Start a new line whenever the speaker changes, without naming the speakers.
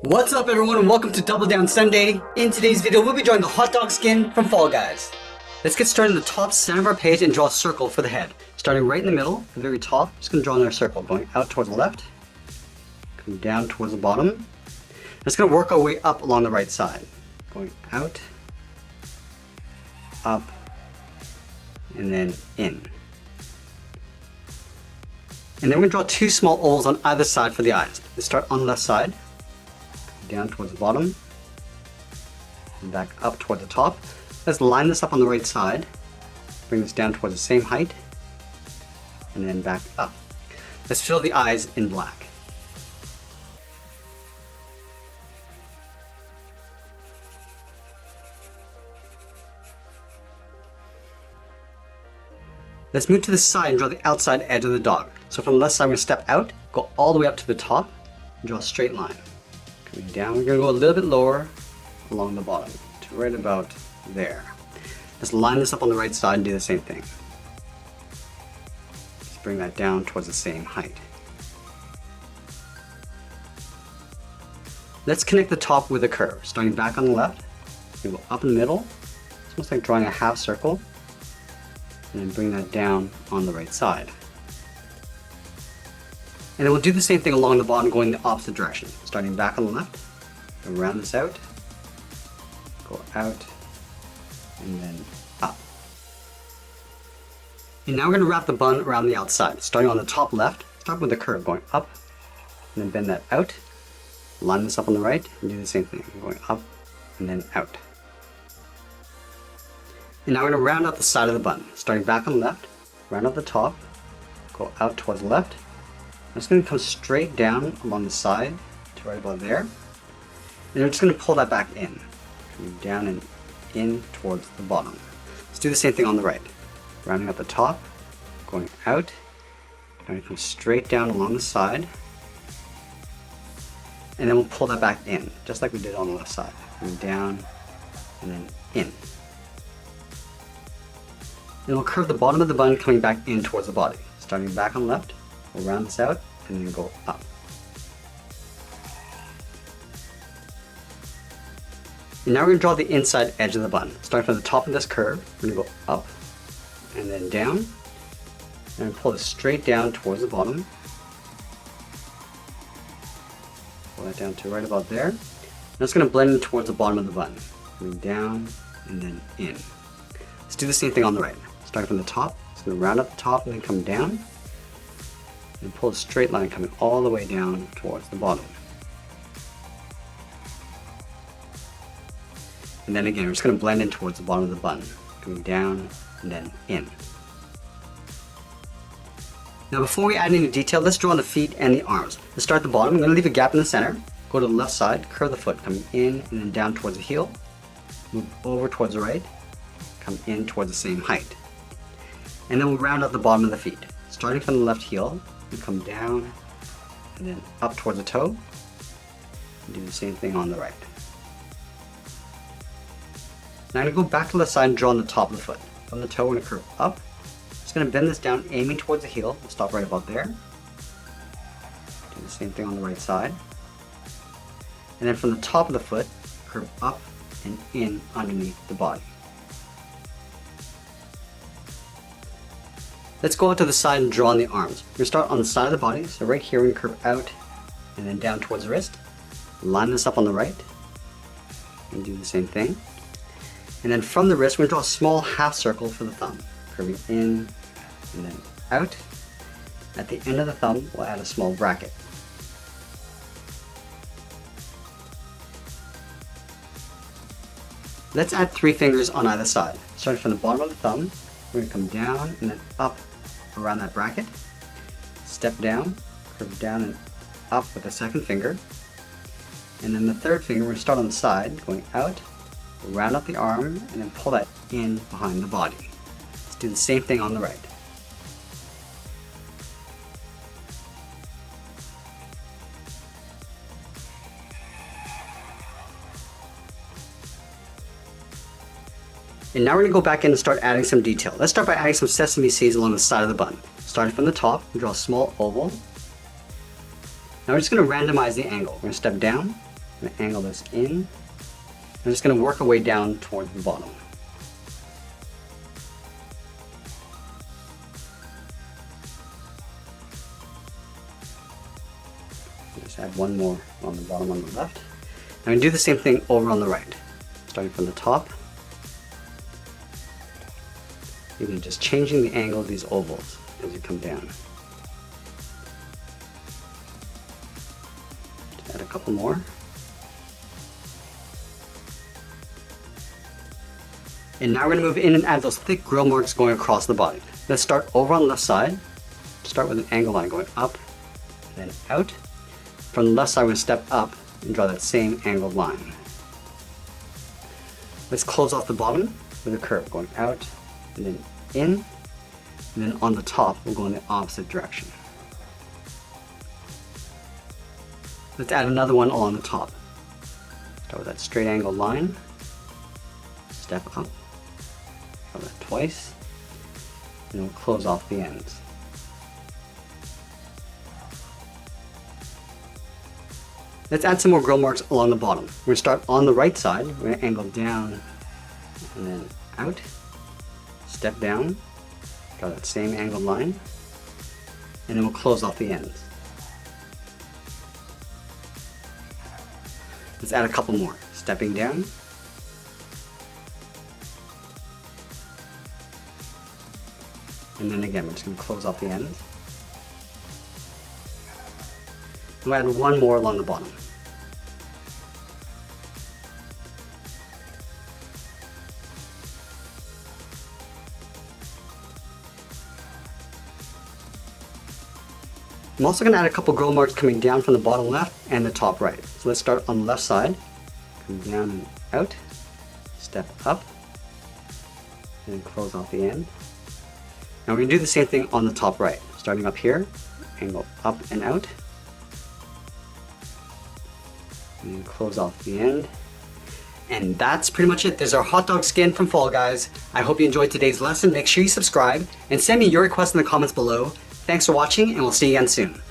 What's up everyone and welcome to Double Down Sunday. In today's video we'll be drawing the hot dog skin from Fall Guys. Let's get started in the top center of our page and draw a circle for the head. Starting right in the middle, the very top, just going to draw another circle going out towards the left, come down towards the bottom. It's going to work our way up along the right side. Going out, up, and then in. And then we're going to draw two small ovals on either side for the eyes. Let's start on the left side, down towards the bottom, and back up towards the top. Let's line this up on the right side, bring this down towards the same height, and then back up. Let's fill the eyes in black. Let's move to the side and draw the outside edge of the dog. So from the left side, we're going to step out, go all the way up to the top, and draw a straight line. Coming down, we're going to go a little bit lower along the bottom to right about there. Let's line this up on the right side and do the same thing. Let's bring that down towards the same height. Let's connect the top with a curve. Starting back on the left, we're going to go up in the middle. It's almost like drawing a half circle. And then bring that down on the right side. And then we'll do the same thing along the bottom, going the opposite direction. Starting back on the left, round this out, go out, and then up. And now we're going to wrap the bun around the outside. Starting on the top left, start with the curve, going up, and then bend that out. Line this up on the right, and do the same thing, going up, and then out. And now we're going to round out the side of the bun. Starting back on the left, round out the top, go out towards the left. I'm just going to come straight down along the side to right about there. And we're just going to pull that back in. Coming down and in towards the bottom. Let's do the same thing on the right. Rounding out the top, going out. Now we come straight down along the side. And then we'll pull that back in, just like we did on the left side. Coming down and then in. And we'll curve the bottom of the bun coming back in towards the body. Starting back on the left, we'll round this out and then go up. And now we're going to draw the inside edge of the bun. Starting from the top of this curve, we're going to go up and then down. And pull this straight down towards the bottom. Pull that down to right about there. And it's going to blend in towards the bottom of the bun. Coming down and then in. Let's do the same thing on the right. Starting from the top, it's going to round up the top and then come down. And pull a straight line coming all the way down towards the bottom. And then again, we're just going to blend in towards the bottom of the bun. Coming down and then in. Now before we add any detail, let's draw the feet and the arms. Let's start at the bottom. I'm going to leave a gap in the center. Go to the left side, curve the foot, coming in and then down towards the heel. Move over towards the right. Come in towards the same height. And then we'll round out the bottom of the feet. Starting from the left heel, we come down and then up towards the toe. And do the same thing on the right. Now I'm going to go back to the side and draw on the top of the foot. From the toe, we're going to curve up. Just going to bend this down, aiming towards the heel. We'll stop right about there. Do the same thing on the right side. And then from the top of the foot, curve up and in underneath the body. Let's go out to the side and draw on the arms. We're going to start on the side of the body. So right here, we're going to curve out and then down towards the wrist. Line this up on the right. And do the same thing. And then from the wrist, we're going to draw a small half circle for the thumb. Curving in and then out. At the end of the thumb, we'll add a small bracket. Let's add 3 fingers on either side. Starting from the bottom of the thumb, we're going to come down and then up around that bracket. Step down, curve down and up with the second finger. And then the third finger, we're going to start on the side, going out, round up the arm, and then pull that in behind the body. Let's do the same thing on the right. And now we're going to go back in and start adding some detail. Let's start by adding some sesame seeds along the side of the bun. Starting from the top, we draw a small oval. Now we're just going to randomize the angle. We're going to step down, I'm going to angle this in. I'm just going to work our way down towards the bottom. Just add one more on the bottom on the left. I'm going to do the same thing over on the right. Starting from the top. You're just changing the angle of these ovals as you come down. Just add a couple more. And now we're going to move in and add those thick grill marks going across the body. Let's start over on the left side. Start with an angle line going up, then out. From the left side, we're going to step up and draw that same angled line. Let's close off the bottom with a curve going out and then in, and then on the top we'll go in the opposite direction. Let's add another one along the top. Start with that straight angled line, step up, draw that twice, and then we'll close off the ends. Let's add some more grill marks along the bottom. We're going to start on the right side. We're going to angle down and then out, step down, draw that same angled line, and then we'll close off the ends. Let's add a couple more. Stepping down, and then again we're just going to close off the ends. We'll add one more along the bottom. I'm also going to add a couple grill marks coming down from the bottom left and the top right. So let's start on the left side, come down and out, step up, and then close off the end. Now we're going to do the same thing on the top right. Starting up here, angle up and out, and then close off the end. And that's pretty much it. There's our hot dog skin from Fall Guys. I hope you enjoyed today's lesson. Make sure you subscribe and send me your requests in the comments below. Thanks for watching, and we'll see you again soon.